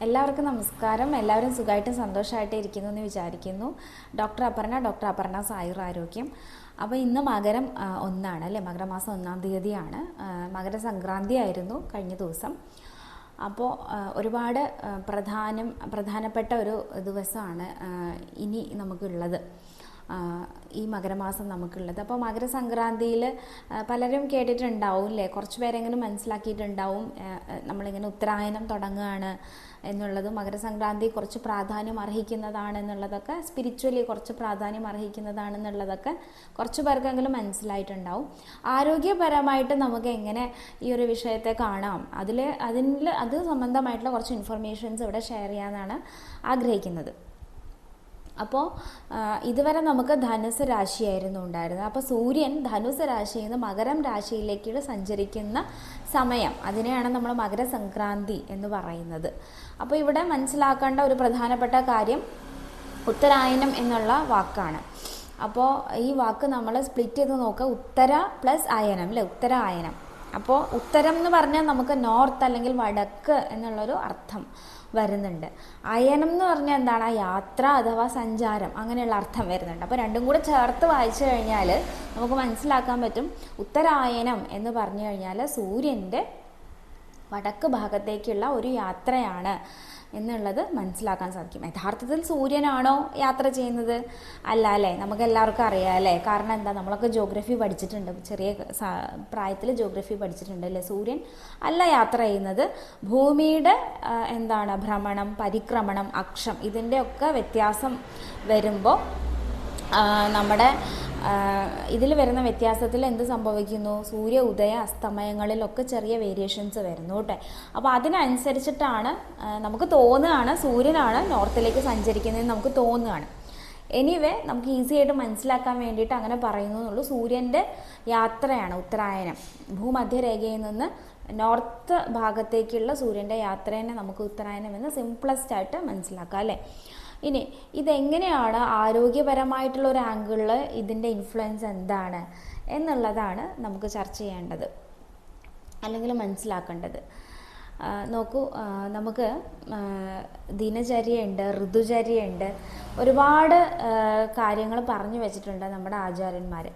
എല്ലാവർക്കും നമസ്കാരം. എല്ലാവരും സുഖമായിട്ടും സന്തോഷമായിട്ട് ഇരിക്കുന്നു എന്ന് വിചാരിക്കുന്നു. ഡോക്ടർ അപർണ ആയുരാരോഗ്യം. അപ്പോൾ ഇന്ന് മകരം 1 അല്ലേ, മകരമാസം 1-ാം തീയതിയാണ്. മകരസംക്രാന്തി ആയിരുന്നു കഴിഞ്ഞ ദിവസം. അപ്പോൾ ഒരുപാട് പ്രധാനപ്പെട്ട ഒരു ദിവസമാണ് ഇനി നമുക്കുള്ളത്, ഈ മകരമാസം നമുക്കുള്ളത്. അപ്പോൾ മകരസംക്രാന്തിയിൽ പലരും കേട്ടിട്ടുണ്ടാവും അല്ലേ, കുറച്ച് പേരെങ്കിലും മനസ്സിലാക്കിയിട്ടുണ്ടാവും നമ്മളിങ്ങനെ ഉത്തരായനം തുടങ്ങുകയാണ് എന്നുള്ളതും മകരസംക്രാന്തി കുറച്ച് പ്രാധാന്യം അർഹിക്കുന്നതാണെന്നുള്ളതൊക്കെ, സ്പിരിച്വലി കുറച്ച് പ്രാധാന്യം അർഹിക്കുന്നതാണെന്നുള്ളതൊക്കെ കുറച്ച് പേർക്കെങ്കിലും മനസ്സിലായിട്ടുണ്ടാവും. ആരോഗ്യപരമായിട്ട് നമുക്ക് എങ്ങനെ ഈ ഒരു വിഷയത്തെ കാണാം, അത് സംബന്ധമായിട്ടുള്ള കുറച്ച് ഇൻഫർമേഷൻസ് ഇവിടെ ഷെയർ ചെയ്യാനാണ് ആഗ്രഹിക്കുന്നത്. അപ്പോൾ ഇതുവരെ നമുക്ക് ധനുസ് രാശിയായിരുന്നു ഉണ്ടായിരുന്നത്. അപ്പോൾ സൂര്യൻ ധനുസ് രാശിയിൽ നിന്ന് മകരം രാശിയിലേക്ക് സഞ്ചരിക്കുന്ന സമയം, അതിനെയാണ് നമ്മൾ മകരസംക്രാന്തി എന്ന് പറയുന്നത്. അപ്പോൾ ഇവിടെ മനസ്സിലാക്കേണ്ട ഒരു പ്രധാനപ്പെട്ട കാര്യം ഉത്തരായനം എന്നുള്ള വാക്കാണ്. അപ്പോൾ ഈ വാക്ക് നമ്മൾ സ്പ്ലിറ്റ് ചെയ്ത് നോക്കുക, ഉത്തര പ്ലസ് അയനം അല്ലേ, ഉത്തരായനം. അപ്പോൾ ഉത്തരം എന്ന് പറഞ്ഞാൽ നമുക്ക് നോർത്ത് അല്ലെങ്കിൽ വടക്ക് എന്നുള്ളൊരു അർത്ഥം വരുന്നുണ്ട്. അയനം എന്ന് പറഞ്ഞാൽ എന്താണ്, യാത്ര അഥവാ സഞ്ചാരം, അങ്ങനെയുള്ള അർത്ഥം വരുന്നുണ്ട്. അപ്പോൾ രണ്ടും കൂടെ ചേർത്ത് വായിച്ചു കഴിഞ്ഞാൽ നമുക്ക് മനസ്സിലാക്കാൻ പറ്റും, ഉത്തരായനം എന്ന് പറഞ്ഞു കഴിഞ്ഞാൽ സൂര്യൻ്റെ വടക്ക് ഭാഗത്തേക്കുള്ള ഒരു യാത്രയാണ് എന്നുള്ളത് മനസ്സിലാക്കാൻ സാധിക്കും. യഥാർത്ഥത്തിൽ സൂര്യനാണോ യാത്ര ചെയ്യുന്നത്? അല്ല അല്ലേ, നമുക്ക് എല്ലാവർക്കും അറിയാം അല്ലേ. കാരണം എന്താ, നമ്മളൊക്കെ ജോഗ്രഫി പഠിച്ചിട്ടുണ്ട്, ചെറിയ പ്രായത്തിൽ ജോഗ്രഫി പഠിച്ചിട്ടുണ്ട് അല്ലേ. സൂര്യൻ അല്ല യാത്ര ചെയ്യുന്നത്. ഭൂമിയുടെ ഭ്രമണം, പരിക്രമണം, അക്ഷം, ഇതിൻ്റെയൊക്കെ വ്യത്യാസം വരുമ്പോൾ നമ്മുടെ ഇതിൽ വരുന്ന വ്യത്യാസത്തിൽ എന്ത് സംഭവിക്കുന്നു, സൂര്യ ഉദയ അസ്തമയങ്ങളിലൊക്കെ ചെറിയ വേരിയേഷൻസ് വരുന്നു കേട്ടെ. അപ്പോൾ അതിനനുസരിച്ചിട്ടാണ് നമുക്ക് തോന്നുകയാണ് സൂര്യനാണ് നോർത്തിലേക്ക് സഞ്ചരിക്കുന്നതെന്ന് നമുക്ക് തോന്നുകയാണ്. എനിവേ നമുക്ക് ഈസി ആയിട്ട് മനസ്സിലാക്കാൻ വേണ്ടിയിട്ട് അങ്ങനെ പറയുന്നു എന്നുള്ളൂ. സൂര്യൻ്റെ യാത്രയാണ് ഉത്തരായനം. ഭൂമധ്യരേഖയിൽ നിന്ന് നോർത്ത് ഭാഗത്തേക്കുള്ള സൂര്യൻ്റെ യാത്രേനെ നമുക്ക് ഉത്തരായനം എന്ന് സിംപ്ലസ്റ്റ് ആയിട്ട് മനസ്സിലാക്കാം അല്ലേ. ഇനി ഇതെങ്ങനെയാണ് ആരോഗ്യപരമായിട്ടുള്ള ഒരു ആംഗിളിൽ ഇതിൻ്റെ ഇൻഫ്ലുവൻസ് എന്താണ് എന്നുള്ളതാണ് നമുക്ക് ചർച്ച ചെയ്യേണ്ടത് അല്ലെങ്കിൽ മനസ്സിലാക്കേണ്ടത്. നോക്കൂ, നമുക്ക് ദിനചര്യയുണ്ട്, ഋതുചര്യയുണ്ട്, ഒരുപാട് കാര്യങ്ങൾ പറഞ്ഞു വെച്ചിട്ടുണ്ട് നമ്മുടെ ആചാര്യന്മാർ.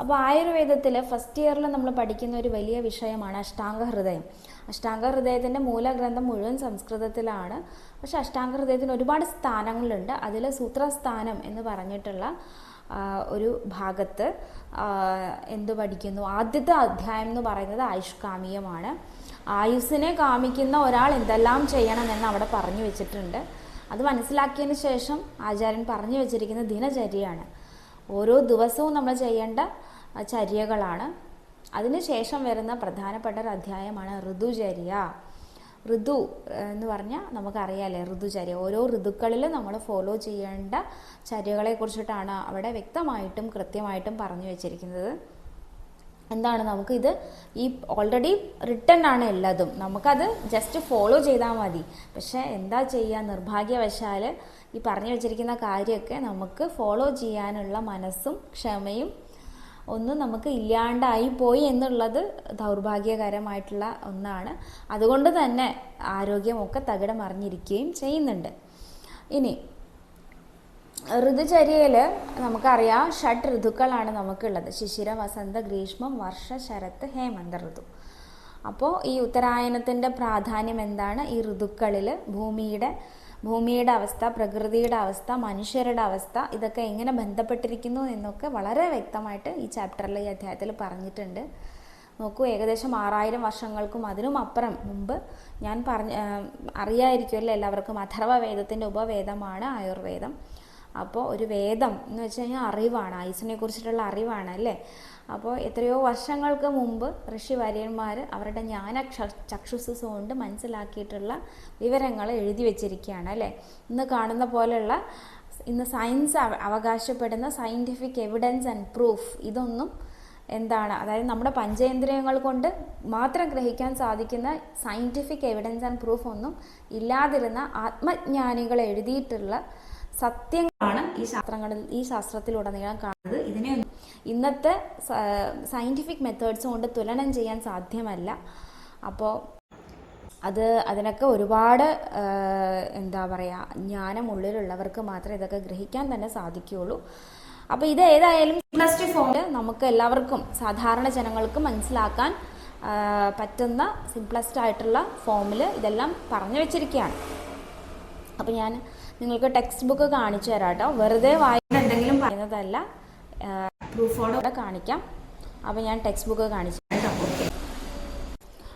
അപ്പോൾ ആയുർവേദത്തിൽ ഫസ്റ്റ് ഇയറിൽ നമ്മൾ പഠിക്കുന്ന ഒരു വലിയ വിഷയമാണ് അഷ്ടാംഗഹൃദയം. അഷ്ടാംഗഹൃദയത്തിൻ്റെ മൂലഗ്രന്ഥം മുഴുവൻ സംസ്കൃതത്തിലാണ്. പക്ഷെ അഷ്ടാംഗഹൃദയത്തിന് ഒരുപാട് സ്ഥാനങ്ങളുണ്ട്. അതിൽ സൂത്രസ്ഥാനം എന്ന് പറഞ്ഞിട്ടുള്ള ഒരു ഭാഗത്ത് എന്ത് പഠിക്കുന്നു, ആദ്യത്തെ അധ്യായം എന്ന് പറയുന്നത് ആയുഷ്കാമീയമാണ്. ആയുസ്സിനെ കാമിക്കുന്ന ഒരാൾ എന്തെല്ലാം ചെയ്യണമെന്ന് അവിടെ പറഞ്ഞു വെച്ചിട്ടുണ്ട്. അത് മനസ്സിലാക്കിയതിന് ശേഷം ആചാര്യൻ പറഞ്ഞു വെച്ചിരിക്കുന്നത് ദിനചര്യയാണ്. ഓരോ ദിവസവും നമ്മൾ ചെയ്യേണ്ട ചര്യകളാണ്. അതിനുശേഷം വരുന്ന പ്രധാനപ്പെട്ട ഒരു അധ്യായമാണ് ഋതുചര്യ. ഋതു എന്ന് പറഞ്ഞാൽ നമുക്കറിയാമല്ലേ, ഋതുചര്യ. ഓരോ ഋതുക്കളിൽ നമ്മൾ ഫോളോ ചെയ്യേണ്ട ചര്യകളെ കുറിച്ചിട്ടാണ് അവിടെ വ്യക്തമായിട്ടും കൃത്യമായിട്ടും പറഞ്ഞു വെച്ചിരിക്കുന്നത്. എന്താണ്, നമുക്കിത് ഈ ഓൾറെഡി റിട്ടൺ ആണ് എല്ലാതും, നമുക്കത് ജസ്റ്റ് ഫോളോ ചെയ്താൽ മതി. പക്ഷേ എന്താ ചെയ്യുക, നിർഭാഗ്യവശാൽ ഈ പറഞ്ഞു വെച്ചിരിക്കുന്ന കാര്യമൊക്കെ നമുക്ക് ഫോളോ ചെയ്യാനുള്ള മനസ്സും ക്ഷമയും ഒന്നും നമുക്ക് ഇല്ലാണ്ടായി പോയി എന്നുള്ളത് ദൗർഭാഗ്യകരമായിട്ടുള്ള ഒന്നാണ്. അതുകൊണ്ട് തന്നെ ആരോഗ്യമൊക്കെ തകിടം മറിഞ്ഞിരിക്കുകയും ചെയ്യുന്നുണ്ട്. ഇനി ഋതുചര്യയിൽ നമുക്കറിയാം, 6 ഋതുക്കളാണ് നമുക്കുള്ളത്: ശിശിര, വസന്ത, ഗ്രീഷ്മം, വർഷ, ശരത്ത്, ഹേമന്ത ഋതു. അപ്പോൾ ഈ ഉത്തരായനത്തിൻ്റെ പ്രാധാന്യം എന്താണ്, ഈ ഋതുക്കളിൽ ഭൂമിയുടെ അവസ്ഥ, പ്രകൃതിയുടെ അവസ്ഥ, മനുഷ്യരുടെ അവസ്ഥ, ഇതൊക്കെ എങ്ങനെ ബന്ധപ്പെട്ടിരിക്കുന്നു എന്നൊക്കെ വളരെ വ്യക്തമായിട്ട് ഈ ചാപ്റ്ററിൽ, ഈ അധ്യായത്തിൽ പറഞ്ഞിട്ടുണ്ട്. നോക്കൂ, ഏകദേശം 6000 വർഷങ്ങൾക്കും അതിനും അപ്പുറം മുമ്പ് ഞാൻ അറിയായിരിക്കുമല്ലോ എല്ലാവർക്കും, അഥർവവേദത്തിൻ്റെ ഉപവേദമാണ് ആയുർവേദം. അപ്പോൾ ഒരു വേദം എന്ന് വെച്ച് കഴിഞ്ഞാൽ അറിവാണ്, ആയുസ്സിനെ കുറിച്ചിട്ടുള്ള അറിവാണ് അല്ലേ. അപ്പോൾ എത്രയോ വർഷങ്ങൾക്ക് മുമ്പ് ഋഷിവര്യന്മാർ അവരുടെ ചക്ഷുസ് കൊണ്ട് മനസ്സിലാക്കിയിട്ടുള്ള വിവരങ്ങൾ എഴുതി വെച്ചിരിക്കുകയാണ് അല്ലേ. ഇന്ന് കാണുന്ന പോലെയുള്ള, ഇന്ന് സയൻസ് അവകാശപ്പെടുന്ന സയൻറ്റിഫിക് എവിഡൻസ് ആൻഡ് പ്രൂഫ്, ഇതൊന്നും അതായത് നമ്മുടെ പഞ്ചേന്ദ്രിയങ്ങൾ കൊണ്ട് മാത്രം ഗ്രഹിക്കാൻ സാധിക്കുന്ന സയൻറ്റിഫിക് എവിഡൻസ് ആൻഡ് പ്രൂഫ് ഒന്നും ഇല്ലാതിരുന്ന ആത്മജ്ഞാനികൾ എഴുതിയിട്ടുള്ള സത്യങ്ങളാണ് ഈ ശാസ്ത്രത്തിലുടനീളം കാണുന്നത്. ഇതിനെ ഇന്നത്തെ സയൻറ്റിഫിക് മെത്തേഡ്സ് കൊണ്ട് തുലനം ചെയ്യാൻ സാധ്യമല്ല. അപ്പോൾ അതിനൊക്കെ ഒരുപാട് എന്താ പറയുക, ജ്ഞാനം ഉള്ളിലുള്ളവർക്ക് മാത്രമേ ഇതൊക്കെ ഗ്രഹിക്കാൻ തന്നെ സാധിക്കുകയുള്ളൂ. അപ്പോൾ ഇത് ഏതായാലും സിംപ്ലസ്റ്റ് ഫോമിൽ നമുക്ക് എല്ലാവർക്കും സാധാരണ ജനങ്ങൾക്ക് മനസ്സിലാക്കാൻ പറ്റുന്ന സിംപ്ലസ്റ്റ് ആയിട്ടുള്ള ഫോമിൽ ഇതെല്ലാം പറഞ്ഞു വെച്ചിരിക്കുകയാണ്. അപ്പോൾ ഞാൻ നിങ്ങൾക്ക് ടെക്സ്റ്റ് ബുക്ക് കാണിച്ചു തരാം കേട്ടോ. വെറുതെ വായിക്കുന്ന എന്തെങ്കിലും പറയുന്നതല്ല, പ്രൂഫോടെ കാണിക്കാം. അപ്പോൾ ഞാൻ ടെക്സ്റ്റ് ബുക്ക് കാണിച്ചു കേട്ടോ. ഓക്കെ,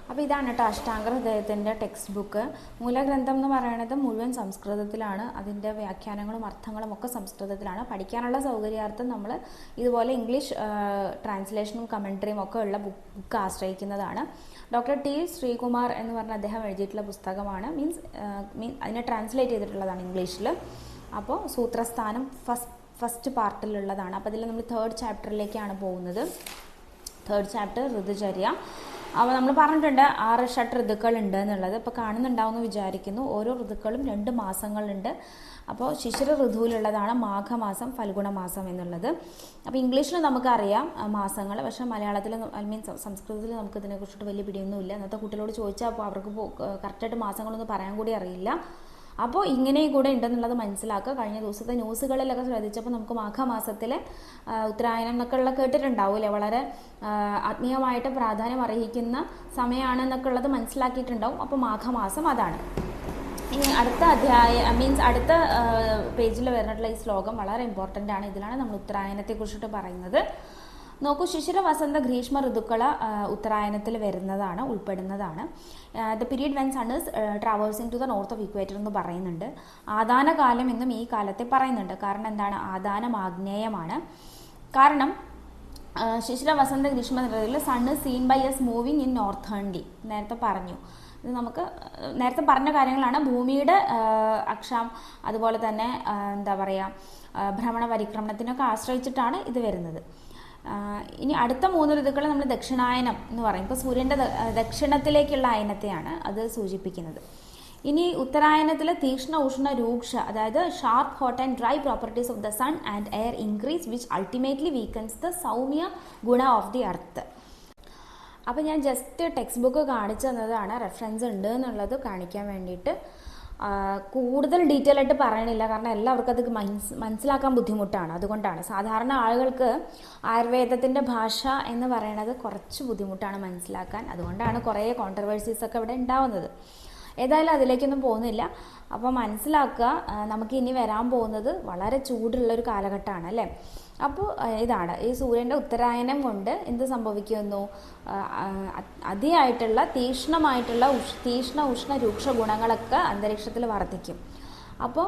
അപ്പോൾ ഇതാണ് കേട്ടോ അഷ്ടാംഗ ഹൃദയത്തിൻ്റെ ടെക്സ്റ്റ് ബുക്ക്. മൂലഗ്രന്ഥം എന്ന് പറയുന്നത് മുഴുവൻ സംസ്കൃതത്തിലാണ്. അതിൻ്റെ വ്യാഖ്യാനങ്ങളും അർത്ഥങ്ങളും ഒക്കെ സംസ്കൃതത്തിലാണ്. പഠിക്കാനുള്ള സൗകര്യാർത്ഥം നമ്മൾ ഇതുപോലെ ഇംഗ്ലീഷ് ട്രാൻസ്ലേഷനും കമൻട്രിയും ഒക്കെ ഉള്ള ബുക്ക് ആശ്രയിക്കുന്നതാണ്. ഡോക്ടർ ടി ശ്രീകുമാർ എന്ന് പറഞ്ഞ അദ്ദേഹം എഴുതിയിട്ടുള്ള പുസ്തകമാണ്. അതിനെ ട്രാൻസ്ലേറ്റ് ചെയ്തിട്ടുള്ളതാണ് ഇംഗ്ലീഷിൽ. അപ്പോൾ സൂത്രസ്ഥാനം ഫസ്റ്റ് പാർട്ടിലുള്ളതാണ്. അപ്പോൾ അതിൽ നമ്മൾ 3rd ചാപ്റ്ററിലേക്കാണ് പോകുന്നത്. 3rd chapter ഋതുചര്യ. അപ്പോൾ നമ്മൾ പറഞ്ഞിട്ടുണ്ട് 6 ഷട്ട് ഋതുക്കൾ ഉണ്ട് എന്നുള്ളത്. ഇപ്പോൾ കാണുന്നുണ്ടാവുമെന്ന് വിചാരിക്കുന്നു. ഓരോ ഋതുക്കളും 2 മാസങ്ങളുണ്ട്. അപ്പോൾ ശിശിര ഋതുവിലുള്ളതാണ് മാഘമാസം, ഫൽഗുണ മാസം എന്നുള്ളത്. അപ്പോൾ ഇംഗ്ലീഷിൽ നമുക്കറിയാം മാസങ്ങൾ, പക്ഷേ മലയാളത്തിൽ സംസ്കൃതത്തിൽ നമുക്ക് ഇതിനെക്കുറിച്ചിട്ട് വലിയ പിടിയൊന്നുമില്ല. ഇന്നത്തെ കുട്ടികളോട് ചോദിച്ചാൽ അപ്പോൾ അവർക്ക് കറക്റ്റായിട്ട് മാസങ്ങളൊന്നും പറയാൻ കൂടി അറിയില്ല. അപ്പോൾ ഇങ്ങനെയും കൂടെ ഉണ്ടെന്നുള്ളത് മനസ്സിലാക്കുക. കഴിഞ്ഞ ദിവസത്തെ ന്യൂസുകളിലൊക്കെ ശ്രദ്ധിച്ചപ്പോൾ നമുക്ക് മാഘമാസത്തിലെ ഉത്തരായനം എന്നൊക്കെ ഉള്ള കേട്ടിട്ടുണ്ടാവില്ലേ, വളരെ ആത്മീയമായിട്ട് പ്രാധാന്യം അർഹിക്കുന്ന സമയമാണെന്നൊക്കെ ഉള്ളത് മനസ്സിലാക്കിയിട്ടുണ്ടാവും. അപ്പോൾ മാഘമാസം അതാണ്. ഇനി അടുത്ത അടുത്ത പേജിൽ വരുന്നിട്ടുള്ള ഈ ശ്ലോകം വളരെ ഇമ്പോർട്ടൻ്റ് ആണ്. ഇതിലാണ് നമ്മൾ ഉത്തരായനത്തെക്കുറിച്ചിട്ട് പറയുന്നത്. നോക്കൂ, ശിശിര വസന്ത ഗ്രീഷ്മ ഋതുക്കൾ ഉത്തരായനത്തിൽ വരുന്നതാണ്, ഉൾപ്പെടുന്നതാണ്. The period when sun is traversing to the north of equator എന്ന് പറയുന്നുണ്ട്. ആദാന കാലം എന്നും ഈ കാലത്തെ പറയുന്നുണ്ട്. കാരണം എന്താണ്? ആദാനം ആഗ്നേയമാണ്. കാരണം ശിശിര വസന്ത ഗ്രീഷ്മ ഋതുവിൽ sun is seen by as moving in northernly. നേരത്തെ പറഞ്ഞു, ഇത് നമുക്ക് നേരത്തെ പറഞ്ഞ കാര്യങ്ങളാണ്. ഭൂമിയുടെ അക്ഷം, അതുപോലെ തന്നെ എന്താ പറയുക, ഭ്രമണ പരിക്രമണത്തിനൊക്കെ ആശ്രയിച്ചിട്ടാണ് ഇത് വരുന്നത്. ഇനി അടുത്ത 3 ഋതുക്കൾ നമ്മൾ ദക്ഷിണായനം എന്ന് പറയും. ഇപ്പോൾ സൂര്യൻ്റെ ദക്ഷിണത്തിലേക്കുള്ള അയനത്തെയാണ് അത് സൂചിപ്പിക്കുന്നത്. ഇനി ഉത്തരായനത്തിൽ തീക്ഷ്ണ ഉഷ്ണ രൂക്ഷ, അതായത് sharp hot and dry properties of the sun and air increase which ultimately weakens the സൗമ്യ ഗുണ ഓഫ് ദി എർത്ത്. അപ്പോൾ ഞാൻ ജസ്റ്റ് ടെക്സ്റ്റ് ബുക്ക് കാണിച്ചു തന്നതാണ്, റെഫറൻസ് ഉണ്ട് എന്നുള്ളത് കാണിക്കാൻ വേണ്ടിയിട്ട്. കൂടുതൽ ഡീറ്റെയിൽ ആയിട്ട് പറയണില്ല, കാരണം എല്ലാവർക്കും അത് മനസ്സിലാക്കാൻ ബുദ്ധിമുട്ടാണ്. അതുകൊണ്ടാണ് സാധാരണ ആളുകൾക്ക് ആയുർവേദത്തിൻ്റെ ഭാഷ എന്ന് പറയുന്നത് കുറച്ച് ബുദ്ധിമുട്ടാണ് മനസ്സിലാക്കാൻ. അതുകൊണ്ടാണ് കുറേ കോൺട്രവേഴ്സീസ് ഒക്കെ ഇവിടെ ഉണ്ടാവുന്നത്. ഏതായാലും അതിലേക്കൊന്നും പോകുന്നില്ല. അപ്പോൾ മനസ്സിലാക്കുക, നമുക്ക് ഇനി വരാൻ പോകുന്നത് വളരെ ചൂടുള്ളൊരു കാലഘട്ടമാണ് അല്ലേ. അപ്പോൾ ഇതാണ് ഈ സൂര്യൻ്റെ ഉത്തരായനം കൊണ്ട് എന്ത് സംഭവിക്കുന്നു? അതിയായിട്ടുള്ള തീക്ഷ്ണ ഉഷ്ണ രൂക്ഷ ഗുണങ്ങളൊക്കെ അന്തരീക്ഷത്തിൽ വർദ്ധിക്കും. അപ്പോൾ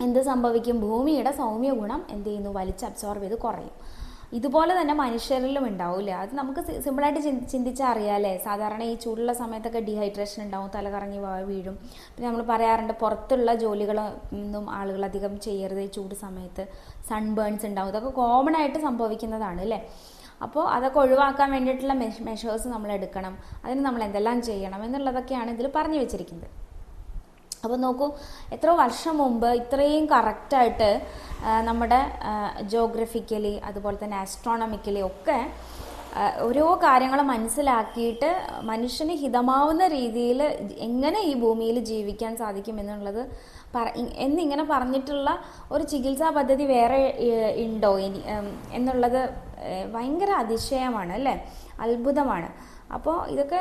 എന്ത് സംഭവിക്കും? ഭൂമിയുടെ സൗമ്യ ഗുണം എന്ത് ചെയ്യുന്നു? വലിച്ച് അബ്സോർബ് ചെയ്ത് കുറയും. ഇതുപോലെ തന്നെ മനുഷ്യരിലും ഉണ്ടാവില്ല. അത് നമുക്ക് സിമ്പിളായിട്ട് ചിന്തിച്ചാൽ അറിയാമല്ലേ. സാധാരണ ഈ ചൂടുള്ള സമയത്തൊക്കെ ഡീഹൈഡ്രേഷൻ ഉണ്ടാവും, തലകറങ്ങി വീഴും. പിന്നെ നമ്മൾ പറയാറുണ്ട് പുറത്തുള്ള ജോലികളൊന്നും ആളുകൾ അധികം ചെയ്യരുത് ഈ ചൂട് സമയത്ത്, സൺബേൺസ് ഉണ്ടാവും. ഇതൊക്കെ കോമൺ ആയിട്ട് സംഭവിക്കുന്നതാണ് അല്ലേ. അപ്പോൾ അതൊക്കെ ഒഴിവാക്കാൻ വേണ്ടിയിട്ടുള്ള മെഷേഴ്സ് നമ്മൾ എടുക്കണം. അതിന് നമ്മൾ എന്തെല്ലാം ചെയ്യണം എന്നുള്ളതൊക്കെയാണ് ഇതിൽ പറഞ്ഞു വെച്ചിരിക്കുന്നത്. അപ്പോൾ നോക്കൂ, എത്രയോ വർഷം മുമ്പ് ഇത്രയും കറക്റ്റായിട്ട് നമ്മുടെ ജോഗ്രഫിക്കലി അതുപോലെ തന്നെ ആസ്ട്രോണമിക്കലി ഒക്കെ ഓരോ കാര്യങ്ങൾ മനസ്സിലാക്കിയിട്ട് മനുഷ്യന് ഹിതമാവുന്ന രീതിയിൽ എങ്ങനെ ഈ ഭൂമിയിൽ ജീവിക്കാൻ സാധിക്കും എന്നുള്ളത് എന്നിങ്ങനെ പറഞ്ഞിട്ടുള്ള ഒരു ചികിത്സാ പദ്ധതി വേറെ ഉണ്ടോ എന്നുള്ളത് ഭയങ്കര അതിശയമാണ് അല്ലേ, അത്ഭുതമാണ്. അപ്പോൾ ഇതൊക്കെ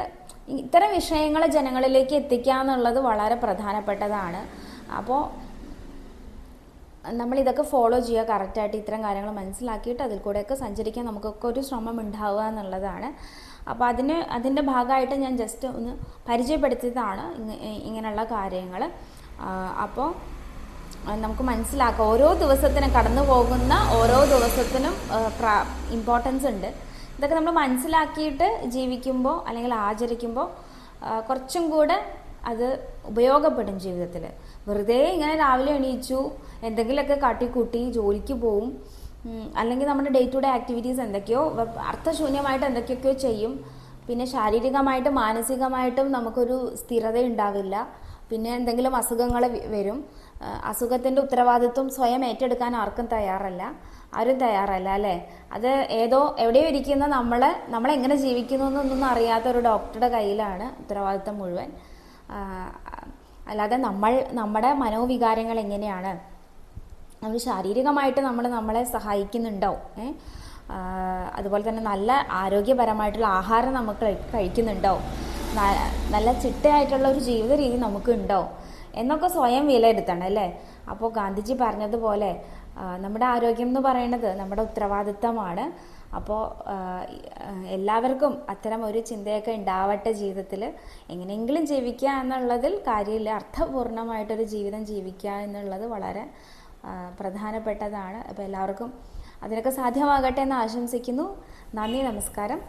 ഇത്തരം വിഷയങ്ങൾ ജനങ്ങളിലേക്ക് എത്തിക്കുക എന്നുള്ളത് വളരെ പ്രധാനപ്പെട്ടതാണ്. അപ്പോൾ നമ്മളിതൊക്കെ ഫോളോ ചെയ്യുക, കറക്റ്റായിട്ട് ഇത്തരം കാര്യങ്ങൾ മനസ്സിലാക്കിയിട്ട് അതിൽ കൂടെയൊക്കെ സഞ്ചരിക്കാൻ നമുക്കൊക്കെ ഒരു ശ്രമം ഉണ്ടാവുക എന്നുള്ളതാണ്. അപ്പോൾ അതിൻ്റെ ഭാഗമായിട്ട് ഞാൻ ജസ്റ്റ് ഒന്ന് പരിചയപ്പെടുത്തിയതാണ് ഇങ്ങനെയുള്ള കാര്യങ്ങൾ. അപ്പോൾ നമുക്ക് മനസ്സിലാക്കാം, ഓരോ ദിവസത്തിനും കടന്നു പോകുന്ന ഓരോ ദിവസത്തിനും ഇമ്പോർട്ടൻസ് ഉണ്ട്. ഇതൊക്കെ നമ്മൾ മനസ്സിലാക്കിയിട്ട് ജീവിക്കുമ്പോൾ അല്ലെങ്കിൽ ആചരിക്കുമ്പോൾ കുറച്ചും കൂടെ അത് ഉപയോഗപ്പെടും ജീവിതത്തിൽ. വെറുതെ ഇങ്ങനെ രാവിലെ എണീച്ചു എന്തെങ്കിലുമൊക്കെ കാട്ടിക്കൂട്ടി ജോലിക്ക് പോവും, അല്ലെങ്കിൽ നമ്മുടെ ഡേ ടു ഡേ ആക്ടിവിറ്റീസ് എന്തൊക്കെയോ അർത്ഥശൂന്യമായിട്ട് എന്തൊക്കെയൊക്കെയോ ചെയ്യും. പിന്നെ ശാരീരികമായിട്ടും മാനസികമായിട്ടും നമുക്കൊരു സ്ഥിരത ഉണ്ടാവില്ല. പിന്നെ എന്തെങ്കിലും അസുഖങ്ങൾ വരും. അസുഖത്തിൻ്റെ ഉത്തരവാദിത്വം സ്വയം ഏറ്റെടുക്കാൻ ആരും തയ്യാറല്ല അല്ലേ. അത് എവിടെയോ ഇരിക്കുന്ന നമ്മളെങ്ങനെ ജീവിക്കുന്നു എന്നൊന്നും അറിയാത്ത ഒരു ഡോക്ടറുടെ കയ്യിലാണ് ഉത്തരവാദിത്വം മുഴുവൻ. അല്ലാതെ നമ്മുടെ മനോവികാരങ്ങൾ എങ്ങനെയാണ്, നമ്മൾ ശാരീരികമായിട്ട് നമ്മളെ സഹായിക്കുന്നുണ്ടോ, അതുപോലെ തന്നെ നല്ല ആരോഗ്യപരമായിട്ടുള്ള ആഹാരം നമുക്ക് കഴിക്കുന്നുണ്ടോ, നല്ല ചിട്ടയായിട്ടുള്ള ഒരു ജീവിത രീതി നമുക്കുണ്ടോ എന്നൊക്കെ സ്വയം വിലയിരുത്തണം അല്ലേ. അപ്പോൾ ഗാന്ധിജി പറഞ്ഞതുപോലെ നമ്മുടെ ആരോഗ്യം എന്ന് പറയുന്നത് നമ്മുടെ ഉത്തരവാദിത്തമാണ്. അപ്പോൾ എല്ലാവർക്കും അത്തരം ഒരു ചിന്തയൊക്കെ ഉണ്ടാവട്ടെ ജീവിതത്തിൽ. എങ്ങനെയെങ്കിലും ജീവിക്കുക എന്നുള്ളതിൽ കാര്യമില്ല, അർത്ഥപൂർണമായിട്ടൊരു ജീവിതം ജീവിക്കുക എന്നുള്ളത് വളരെ പ്രധാനപ്പെട്ടതാണ്. അപ്പോൾ എല്ലാവർക്കും അതിനൊക്കെ സാധ്യമാകട്ടെ എന്ന് ആശംസിക്കുന്നു. നന്ദി, നമസ്കാരം.